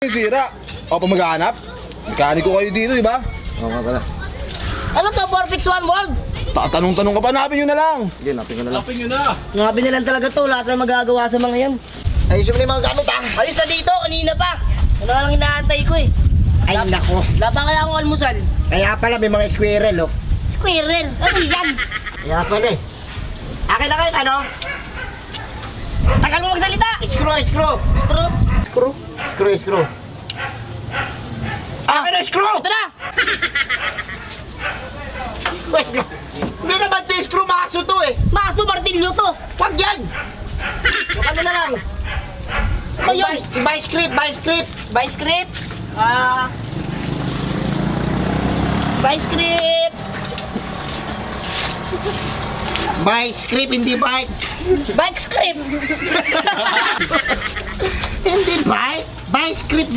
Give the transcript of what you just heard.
Yung sira. O pa maghanap. Mekaniko kayo dito, di ba? Oo nga pala. Ano to, 461 World? Tatanong-tanong ka pa, hanapin nyo na lang. Sige, napin ko na lang. Lapin nyo na. Ngabi na lang talaga to, lahat na magagawa sa mga yan. Ayusin mo na yung mga gamit, ha? Ayos na dito, kanina pa. Ano lang inaantay ko eh. Ay, nako. Laba kaya akong almusal. Kaya pala may mga squirrel, oh. Squirrel, ano yan? Kaya pala, eh. Akin na kayo, ano? Tagal mo magsalita. Screw. Akin na, screw! Ito na. Wait lang. Hindi naman to screw, maso to, eh. Maso, martilyo to. Wag yan! Ano na lang? Ano yun? Buy script. By script. By script. Buy script, hindi buy. Bike script. Hindi buy. Buy script.